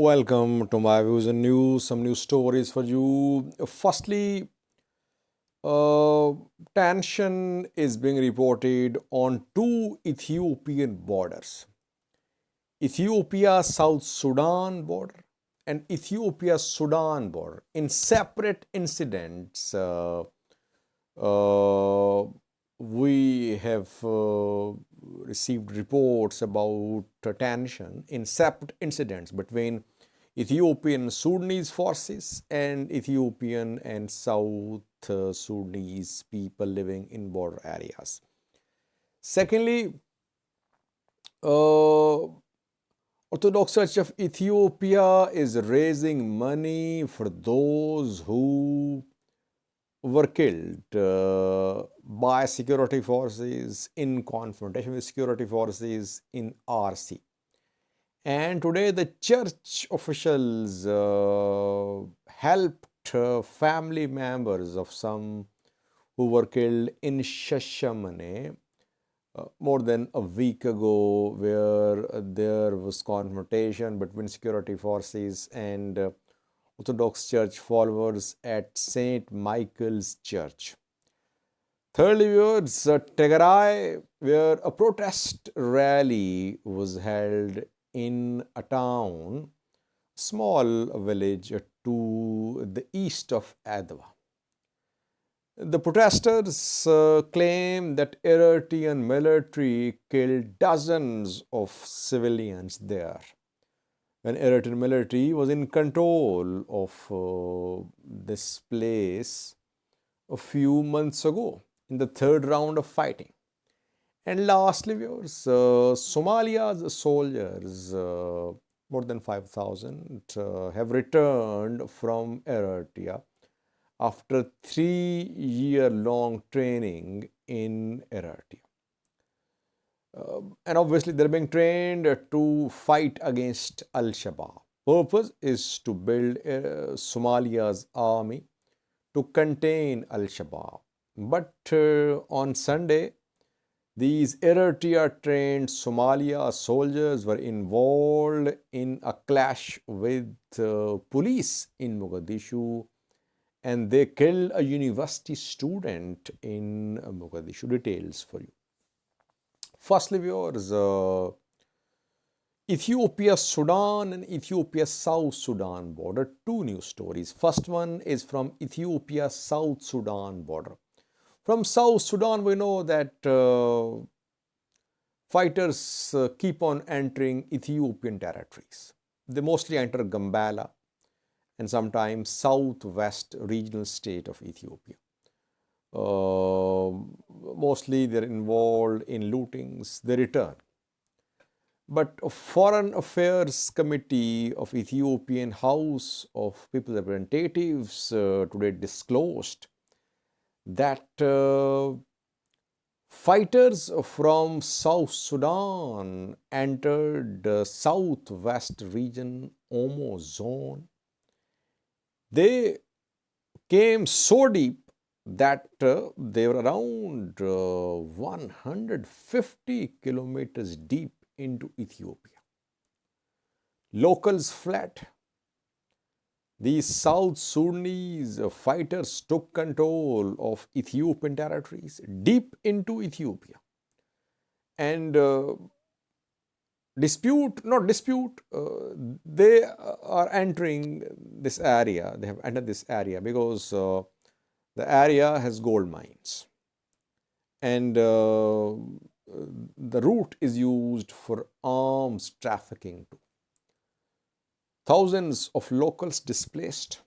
Welcome to my views and news. Some news stories for you. Firstly, uh, tension is being reported on two Ethiopian borders: Ethiopia-South Sudan border and Ethiopia-Sudan border. In separate incidents, uh, we have received reports about tension in separate incidents between Ethiopian Sudanese forces and Ethiopian and South Sudanese people living in border areas. Secondly, Orthodox Church of Ethiopia is raising money for those who were killed by security forces in confrontation with security forces in RC. And today the church officials helped family members of some who were killed in Shashemene more than a week ago, where there was confrontation between security forces and Orthodox Church followers at St. Michael's Church. Thirdly, viewers, Tigray, where a protest rally was held in a town, small village to the east of Adwa. The protesters claim that Eritrean military killed dozens of civilians there when Eritrean military was in control of this place a few months ago in the third round of fighting. And lastly, viewers, Somalia's soldiers, more than 5,000, have returned from Eritrea after 3-year-long training in Eritrea. And obviously, they're being trained to fight against Al-Shabaab. Purpose is to build Somalia's army to contain Al-Shabaab. But on Sunday, these Eritrea-trained Somalia soldiers were involved in a clash with police in Mogadishu, and they killed a university student in Mogadishu. Details for you. Firstly, viewers, Ethiopia-Sudan and Ethiopia-South Sudan border, two news stories. First one is from Ethiopia-South Sudan border. From South Sudan, we know that fighters keep on entering Ethiopian territories. They mostly enter Gambela and sometimes southwest regional state of Ethiopia. Mostly they're involved in lootings, they return. But a Foreign Affairs Committee of Ethiopian House of People's Representatives today disclosed that fighters from South Sudan entered the southwest region, Omo zone. They came so deep that they were around 150 kilometers deep into Ethiopia. Locals fled. These South Sudanese fighters took control of Ethiopian territories deep into Ethiopia. And they are entering this area. They have entered this area because the area has gold mines. And the route is used for arms trafficking too. Thousands of locals displaced.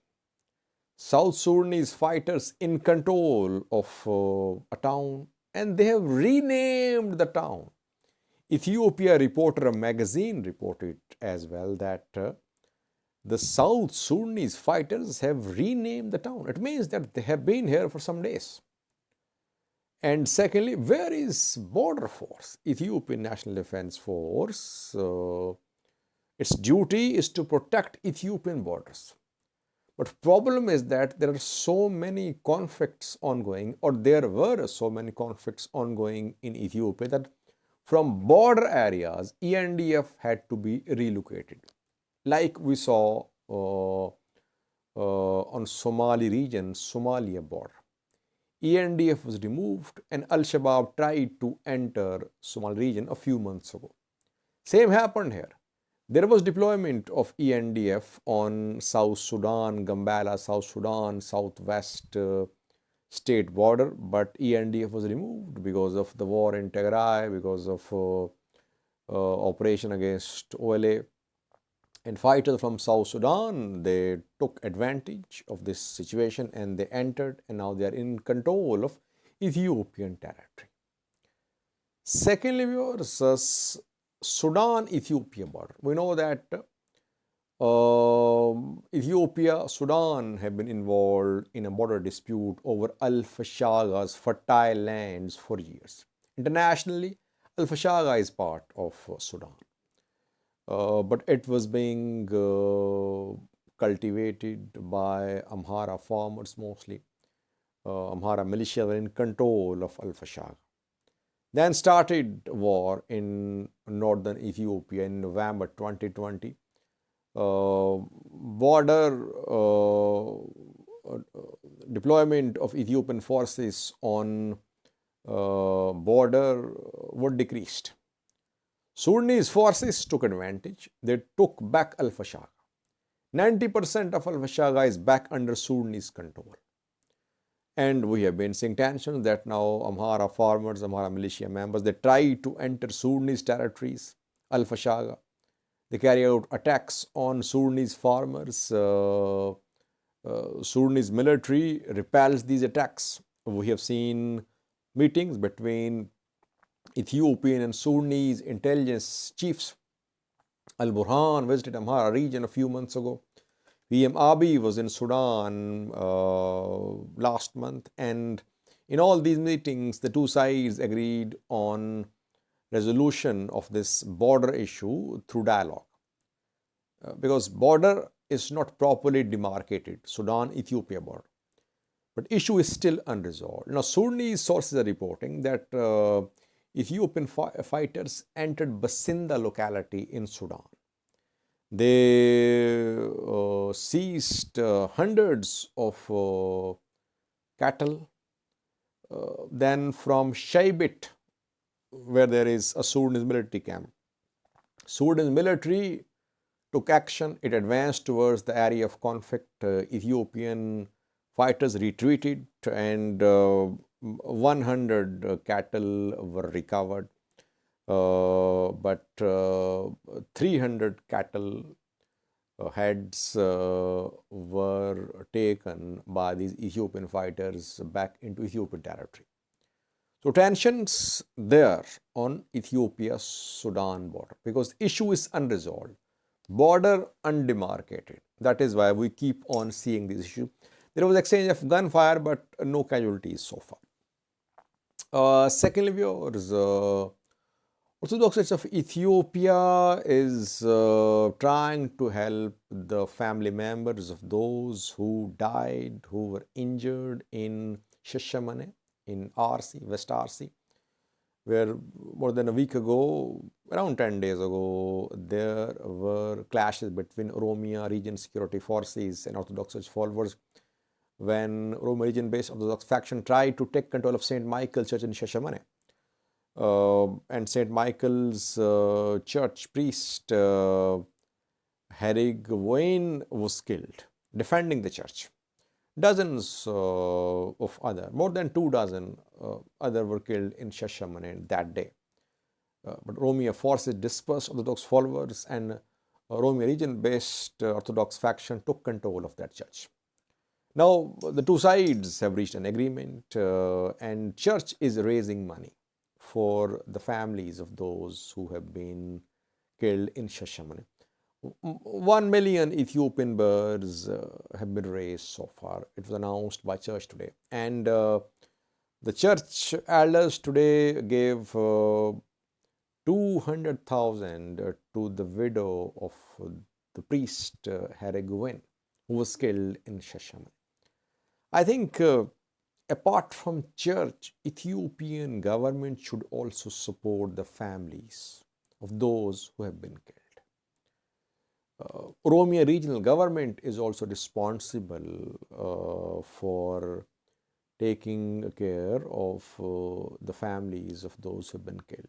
South Sudanese fighters in control of a town, and they have renamed the town. Ethiopia Reporter, a magazine, reported as well that the South Sudanese fighters have renamed the town. It means that they have been here for some days. And secondly, where is border force? Ethiopian National Defense Force, its duty is to protect Ethiopian borders. But problem is that there are so many conflicts ongoing, or there were so many conflicts ongoing in Ethiopia, that from border areas, ENDF had to be relocated. like we saw on Somali region, Somalia border. ENDF was removed and Al-Shabaab tried to enter Somali region a few months ago. Same happened here. There was deployment of ENDF on South Sudan, Gambela, South Sudan, southwest state border, but ENDF was removed because of the war in Tigray, because of operation against OLA. And fighters from South Sudan, they took advantage of this situation and they entered, and now they are in control of Ethiopian territory. Secondly, viewers, Sudan-Ethiopia border. We know that Ethiopia, Sudan have been involved in a border dispute over Al-Fashaga's fertile lands for years. Internationally, Al-Fashaga is part of Sudan. But it was being cultivated by Amhara farmers mostly. Amhara militia were in control of Al-Fashaga. Then started war in northern Ethiopia in November 2020. Border deployment of Ethiopian forces on border were decreased. Sudanese forces took advantage. They took back Al-Fashaga. 90% of Al-Fashaga is back under Sudanese control. And we have been seeing tensions that now Amhara farmers, Amhara militia members, they try to enter Sudanese territories, Al-Fashaga. They carry out attacks on Sudanese farmers. Sudanese military repels these attacks. We have seen meetings between Ethiopian and Sudanese intelligence chiefs. Al-Burhan visited Amhara region a few months ago. PM Abiy was in Sudan last month, and in all these meetings, the two sides agreed on resolution of this border issue through dialogue. Because border is not properly demarcated, Sudan-Ethiopia border. But issue is still unresolved. Now, Sudanese sources are reporting that Ethiopian fighters entered Basinda locality in Sudan. They seized hundreds of cattle. Then from Shaibit, where there is a Sudanese military camp, Sudanese military took action. It advanced towards the area of conflict. Ethiopian fighters retreated and 100 cattle were recovered. But 300 cattle heads were taken by these Ethiopian fighters back into Ethiopian territory. So tensions there on Ethiopia-Sudan border because issue is unresolved, border undemarcated. That is why we keep on seeing this issue. There was exchange of gunfire, but no casualties so far. Secondly, viewers, Orthodox Church of Ethiopia is trying to help the family members of those who died, who were injured in Shashemene, in RC, West RC, where more than a week ago, around 10 days ago, there were clashes between Oromia region security forces and Orthodox Church followers when Oromia region-based Orthodox faction tried to take control of St. Michael Church in Shashemene. And St. Michael's church priest Harig Wayne was killed defending the church. Dozens of other, more than 24 other were killed in Shashemene that day. But Oromia forces dispersed Orthodox followers, and Oromia region-based Orthodox faction took control of that church. Now the two sides have reached an agreement, and church is raising money for the families of those who have been killed in Shashemene. 1 million Ethiopian birds have been raised so far. It was announced by church today. And the church elders today gave 200,000 to the widow of the priest Hareguen, who was killed in Shashemene. I think apart from church, Ethiopian government should also support the families of those who have been killed. Oromia regional government is also responsible for taking care of the families of those who have been killed.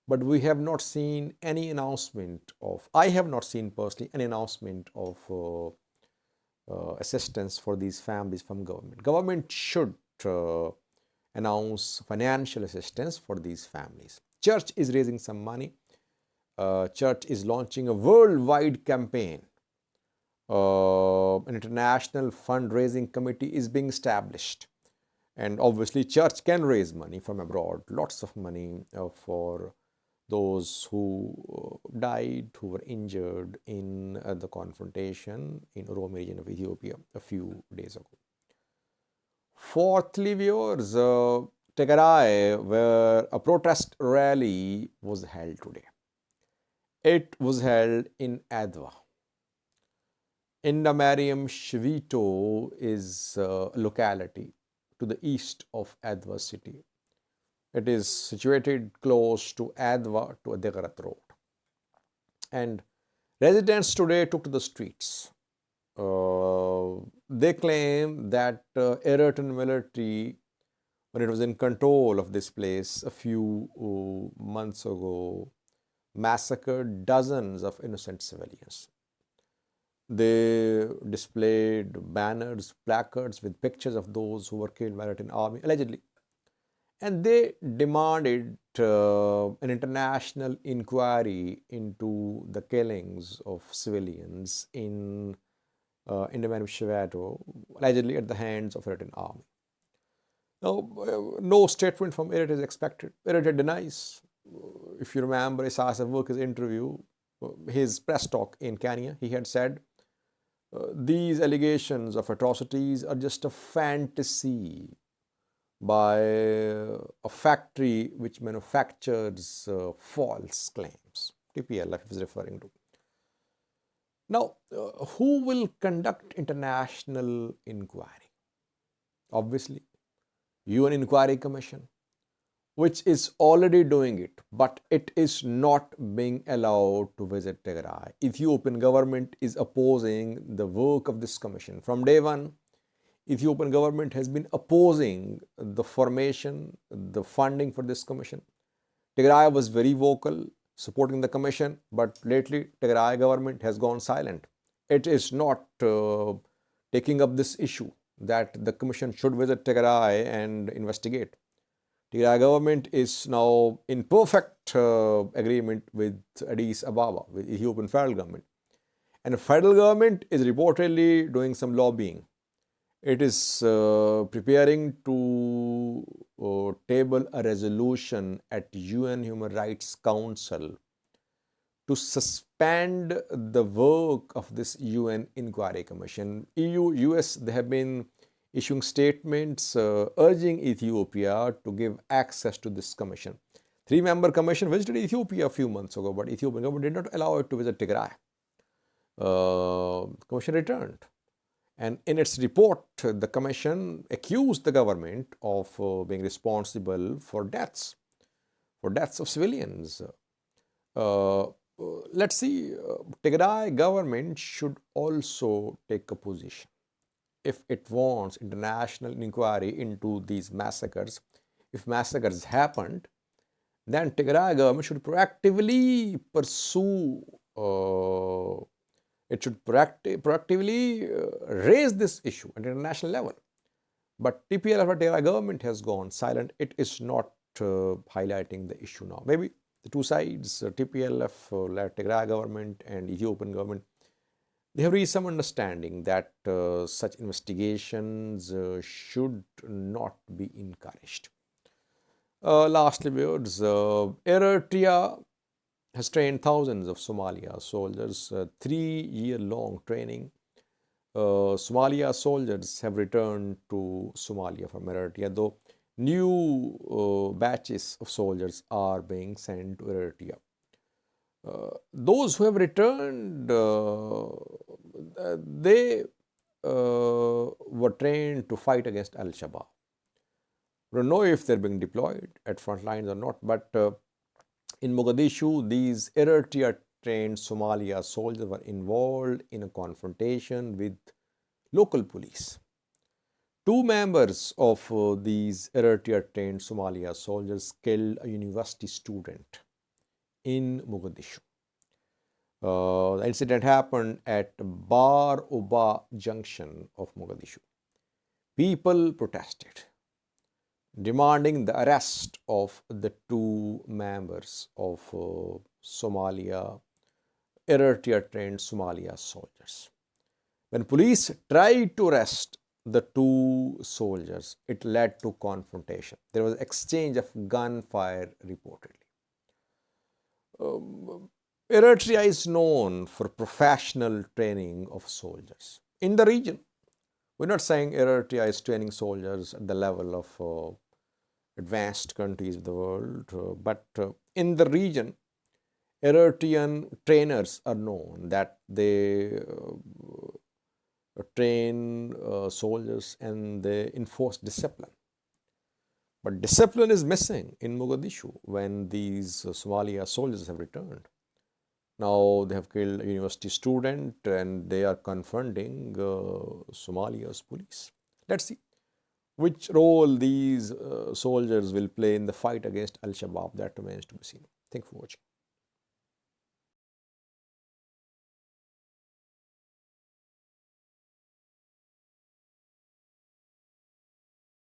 But we have not seen any announcement of, I have not seen personally any announcement of assistance for these families from government. Government should announce financial assistance for these families. Church is raising some money. Church is launching a worldwide campaign. An international fundraising committee is being established. And obviously, church can raise money from abroad, lots of money for those who died, who were injured in the confrontation in Oromia region of Ethiopia a few days ago. Fourthly, viewers, Tigray, where a protest rally was held today. It was held in Adwa. Indamariam Shvito is a locality to the east of Adwa city. It is situated close to Adwa to Adigrat road. And residents today took to the streets. They claim that Eritrean military, when it was in control of this place a few months ago, massacred dozens of innocent civilians. They displayed banners, placards with pictures of those who were killed by Eritrean army, allegedly. And they demanded an international inquiry into the killings of civilians in Indamariam Shvito, allegedly at the hands of Eritrean army. Now, no statement from Eritrea is expected. Eritrea denies. If you remember Isaias Afwerki's interview, his press talk in Kenya, he had said, these allegations of atrocities are just a fantasy by a factory which manufactures false claims. TPLF is referring to. Now, who will conduct international inquiry? Obviously, UN Inquiry Commission, which is already doing it, but it is not being allowed to visit Tigray. Ethiopian government is opposing the work of this commission. From day one, Ethiopian government has been opposing the formation, the funding for this commission. Tigray was very vocal, supporting the commission, but lately Tigray government has gone silent. It is not taking up this issue that the commission should visit Tigray and investigate. Tigray government is now in perfect agreement with Addis Ababa, with Ethiopian federal government. And the federal government is reportedly doing some lobbying. It is preparing to table a resolution at UN Human Rights Council to suspend the work of this UN Inquiry Commission. EU, US, they have been issuing statements urging Ethiopia to give access to this commission. Three-member commission visited Ethiopia a few months ago, but Ethiopian government did not allow it to visit Tigray. The commission returned. And in its report, the commission accused the government of being responsible for deaths of civilians. Let's see, Tigray government should also take a position. If it wants international inquiry into these massacres, if massacres happened, then Tigray government should proactively pursue, it should proactively raise this issue at international level. But TPLF or Tigray government has gone silent. It is not highlighting the issue now. Maybe the two sides, TPLF, Tigray government and Ethiopian government, they have reached some understanding that such investigations should not be encouraged. Lastly, viewers, Eritrea has trained thousands of Somalia soldiers, 3-year-long training. Somalia soldiers have returned to Somalia from Eritrea, though new batches of soldiers are being sent to Eritrea. Those who have returned, they were trained to fight against Al-Shabaab. We don't know if they're being deployed at front lines or not, but in Mogadishu, these Eritrea Eritrea-trained Somalia soldiers were involved in a confrontation with local police. Two members of these Eritrea-trained Somalia soldiers killed a university student in Mogadishu. The incident happened at Bar Oba junction of Mogadishu. People protested, demanding the arrest of the two members of Eritrea-trained Somalia soldiers. When police tried to arrest the two soldiers, it led to confrontation. There was exchange of gunfire reportedly. Eritrea is known for professional training of soldiers in the region. We're not saying Eritrea is training soldiers at the level of advanced countries of the world, but in the region, Eritrean trainers are known that they train soldiers and they enforce discipline. But discipline is missing in Mogadishu when these Somalia soldiers have returned. Now they have killed a university student and they are confronting Somalia's police. Let's see which role these soldiers will play in the fight against Al-Shabaab. That remains to be seen. Thank you for watching.